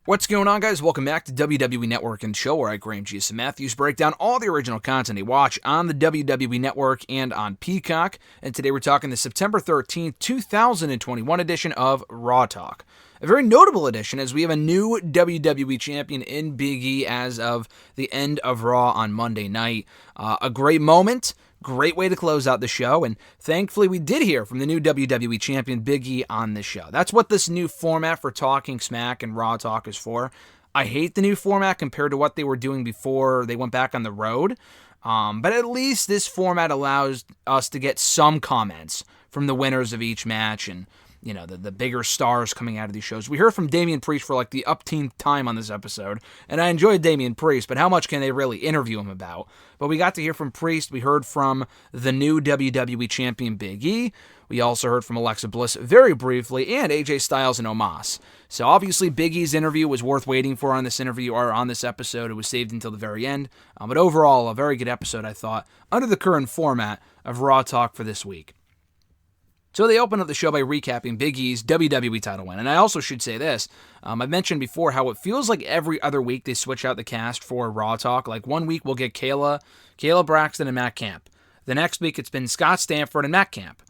What's going on, guys? Welcome back to WWE Network and Show, where I, Graham G. Matthews, break down all the original content you watch on the WWE Network and on Peacock. And today we're talking the September 13th, 2021 edition of Raw Talk. A very notable edition, as we have a new WWE Champion in Biggie as of the end of Raw on Monday night. A great moment. Great way to close out the show, and thankfully we did hear from the new WWE Champion, Biggie, on this show. That's what this new format for Talking Smack and Raw Talk is for. I hate the new format compared to what they were doing before they went back on the road, but at least this format allows us to get some comments from the winners of each match and, you know, the bigger stars coming out of these shows. We heard from Damian Priest for like the upteenth time on this episode, and I enjoyed Damian Priest, but how much can they really interview him about? But we got to hear from Priest. We heard from the new WWE Champion, Big E. We also heard from Alexa Bliss very briefly, and AJ Styles and Omos. So obviously Big E's interview was worth waiting for on this interview, or on this episode. It was saved until the very end. But overall, a very good episode, I thought, under the current format of Raw Talk for this week. So they open up the show by recapping Big E's WWE title win. And I also should say this. I mentioned before how it feels like every other week they switch out the cast for Raw Talk. Like one week we'll get Kayla Braxton and Matt Camp. The next week it's been Scott Stanford and Matt Camp.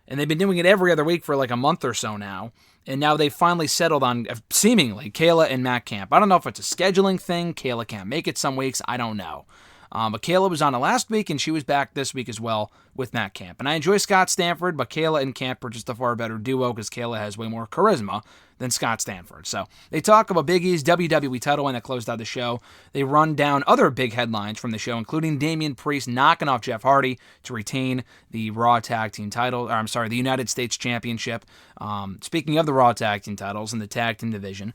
And they've been doing it every other week for like a month or so now. And now they finally settled on, seemingly, Kayla and Matt Camp. I don't know if it's a scheduling thing. Kayla can't make it some weeks. I don't know. But Kayla was on it last week, and she was back this week as well with Matt Camp. And I enjoy Scott Stanford, but Kayla and Camp are just a far better duo because Kayla has way more charisma than Scott Stanford. So they talk about Big E's WWE title win that closed out the show. They run down other big headlines from the show, including Damian Priest knocking off Jeff Hardy to retain the Raw Tag Team title, the United States Championship. Speaking of the Raw Tag Team titles in the Tag Team division,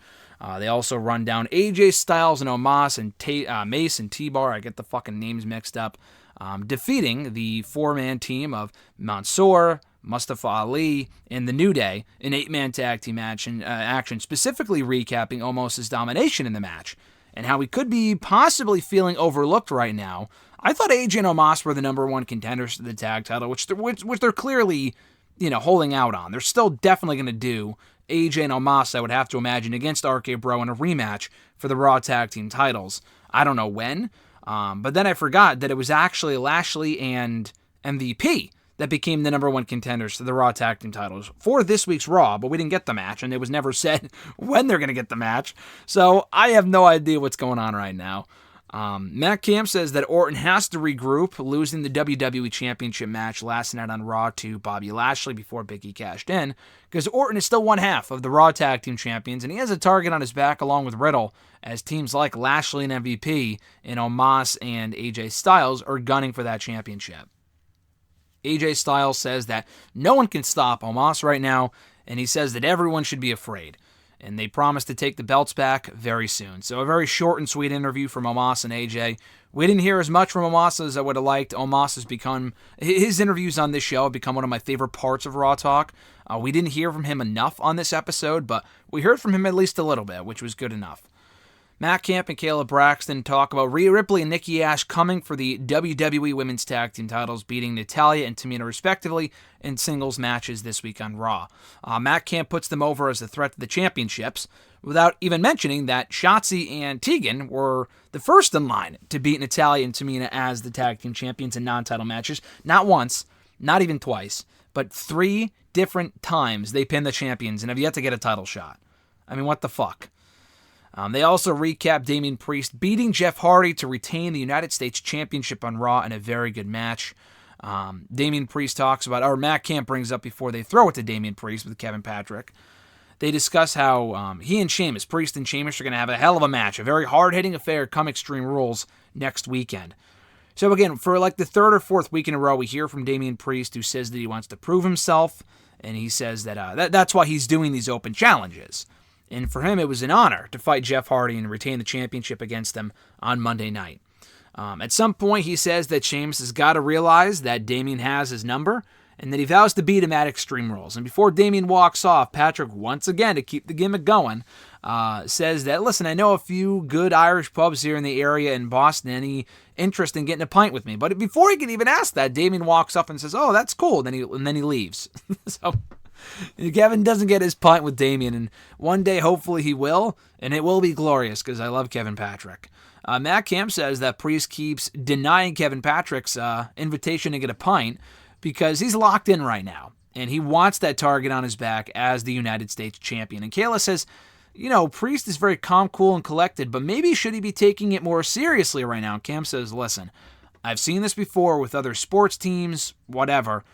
they also run down AJ Styles and Omos and Mace and T-Bar. I get the fucking names mixed up. Defeating the four-man team of Mansoor, Mustafa Ali, and The New Day in 8-man tag team action, specifically recapping Omos' domination in the match and how he could be possibly feeling overlooked right now. I thought AJ and Omos were the number one contenders to the tag title, which they're clearly, holding out on. They're still definitely going to do AJ and Omos, I would have to imagine, against RK Bro in a rematch for the Raw Tag Team titles. I don't know when, but then I forgot that it was actually Lashley and MVP that became the number one contenders to the Raw Tag Team titles for this week's Raw, but we didn't get the match, and it was never said when they're going to get the match, so I have no idea what's going on right now. Matt Camp says that Orton has to regroup, losing the WWE Championship match last night on Raw to Bobby Lashley before Biggie cashed in, because Orton is still one half of the Raw Tag Team Champions, and he has a target on his back along with Riddle, as teams like Lashley and MVP and Omos and AJ Styles are gunning for that championship. AJ Styles says that no one can stop Omos right now, and he says that everyone should be afraid. And they promise to take the belts back very soon. So a very short and sweet interview from Omos and AJ. We didn't hear as much from Omos as I would have liked. Omos has become, his interviews on this show have become one of my favorite parts of Raw Talk. We didn't hear from him enough on this episode, but we heard from him at least a little bit, which was good enough. Matt Camp and Kayla Braxton talk about Rhea Ripley and Nikki Ash coming for the WWE Women's Tag Team titles, beating Natalya and Tamina respectively in singles matches this week on Raw. Matt Camp puts them over as a threat to the championships, without even mentioning that Shotzi and Tegan were the first in line to beat Natalya and Tamina as the Tag Team Champions in non-title matches. Not once, not even twice, but 3 different times they pinned the champions and have yet to get a title shot. I mean, what the fuck? They also recap Damian Priest beating Jeff Hardy to retain the United States Championship on Raw in a very good match. Damian Priest talks about, or Matt Camp brings up before they throw it to Damian Priest with Kevin Patrick. They discuss how he and Sheamus, Priest and Sheamus, are going to have a hell of a match, a very hard-hitting affair come Extreme Rules next weekend. So again, for like the 3rd or 4th week in a row, we hear from Damian Priest, who says that he wants to prove himself, and he says that that's why he's doing these open challenges. And for him, it was an honor to fight Jeff Hardy and retain the championship against him on Monday night. At some point, he says that Sheamus has got to realize that Damian has his number and that he vows to beat him at Extreme Rules. And before Damian walks off, Patrick, once again, to keep the gimmick going, says that, listen, I know a few good Irish pubs here in the area in Boston. Any interest in getting a pint with me? But before he can even ask that, Damian walks up and says, oh, that's cool. And then he leaves. So Kevin doesn't get his punt with Damian, and one day hopefully he will, and it will be glorious because I love Kevin Patrick. Matt Camp says that Priest keeps denying Kevin Patrick's invitation to get a pint because he's locked in right now, and he wants that target on his back as the United States champion. And Kayla says, Priest is very calm, cool, and collected, but maybe should he be taking it more seriously right now? And Camp says, listen, I've seen this before with other sports teams, whatever.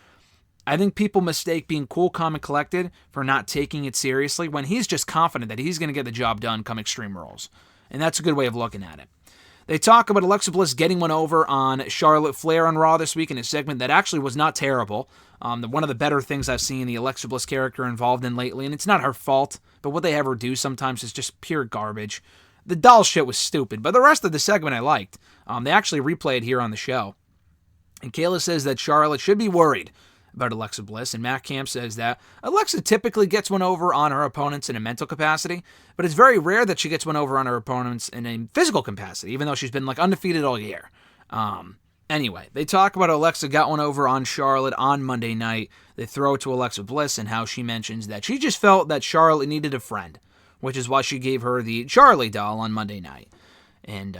I think people mistake being cool, calm, and collected for not taking it seriously when he's just confident that he's going to get the job done come Extreme Rules. And that's a good way of looking at it. They talk about Alexa Bliss getting one over on Charlotte Flair on Raw this week in a segment that actually was not terrible. One of the better things I've seen the Alexa Bliss character involved in lately, and it's not her fault, but what they have her do sometimes is just pure garbage. The doll shit was stupid, but the rest of the segment I liked. They actually replayed here on the show. And Kayla says that Charlotte should be worried about Alexa Bliss, and Matt Camp says that Alexa typically gets one over on her opponents in a mental capacity, but it's very rare that she gets one over on her opponents in a physical capacity, even though she's been undefeated all year. Anyway, they talk about Alexa got one over on Charlotte on Monday night. They throw it to Alexa Bliss and how she mentions that she just felt that Charlotte needed a friend, which is why she gave her the Charlie doll on Monday night. And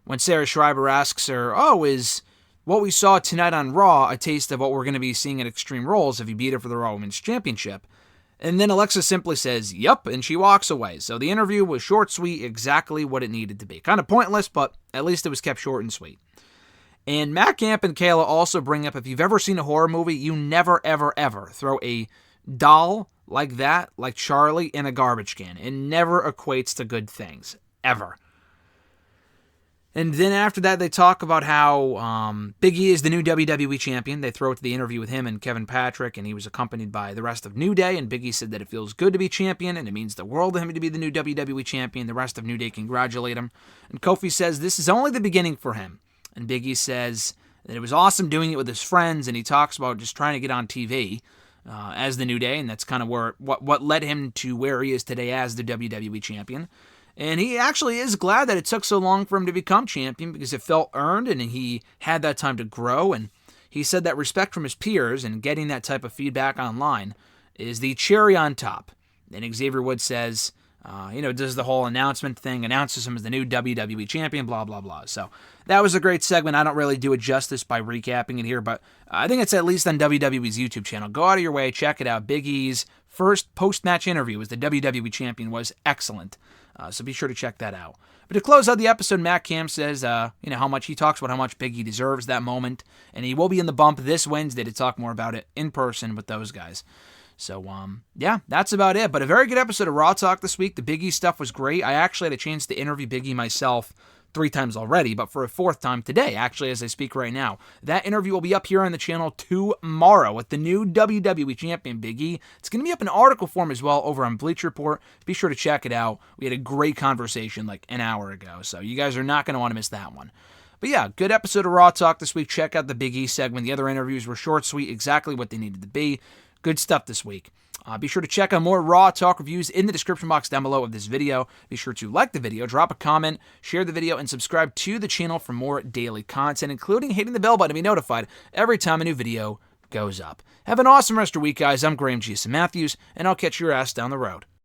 when Sarah Schreiber asks her, is what we saw tonight on Raw a taste of what we're going to be seeing at Extreme Rules if you beat her for the Raw Women's Championship? And then Alexa simply says, yup, and she walks away. So the interview was short, sweet, exactly what it needed to be. Kind of pointless, but at least it was kept short and sweet. And Matt Camp and Kayla also bring up, if you've ever seen a horror movie, you never, ever, ever throw a doll like that, like Charlie, in a garbage can. It never equates to good things. Ever. And then after that, they talk about how Biggie is the new WWE Champion. They throw it to the interview with him and Kevin Patrick, and he was accompanied by the rest of New Day, and Biggie said that it feels good to be champion, and it means the world to him to be the new WWE Champion. The rest of New Day congratulate him. And Kofi says this is only the beginning for him. And Biggie says that it was awesome doing it with his friends, and he talks about just trying to get on TV as the New Day, and that's kind of what led him to where he is today as the WWE Champion. And he actually is glad that it took so long for him to become champion because it felt earned and he had that time to grow. And he said that respect from his peers and getting that type of feedback online is the cherry on top. And Xavier Woods says, does the whole announcement thing, announces him as the new WWE Champion, blah, blah, blah. So that was a great segment. I don't really do it justice by recapping it here, but I think it's at least on WWE's YouTube channel. Go out of your way, check it out. Big E's first post-match interview as the WWE Champion was excellent. So be sure to check that out. But to close out the episode, Matt Camp says, how much he talks about how much Biggie deserves that moment, and he will be in the bump this Wednesday to talk more about it in person with those guys. So, that's about it. But a very good episode of Raw Talk this week. The Biggie stuff was great. I actually had a chance to interview Biggie myself 3 times already, but for a 4th time today, actually, as I speak right now. That interview will be up here on the channel tomorrow with the new WWE Champion, Biggie. It's going to be up in article form as well over on Bleacher Report. Be sure to check it out. We had a great conversation an hour ago, so you guys are not going to want to miss that one. But yeah, good episode of Raw Talk this week. Check out the Big E segment. The other interviews were short, sweet, exactly what they needed to be. Good stuff this week. Be sure to check out more Raw Talk reviews in the description box down below of this video. Be sure to like the video, drop a comment, share the video, and subscribe to the channel for more daily content, including hitting the bell button to be notified every time a new video goes up. Have an awesome rest of your week, guys. I'm Graham G. Matthews, and I'll catch your ass down the road.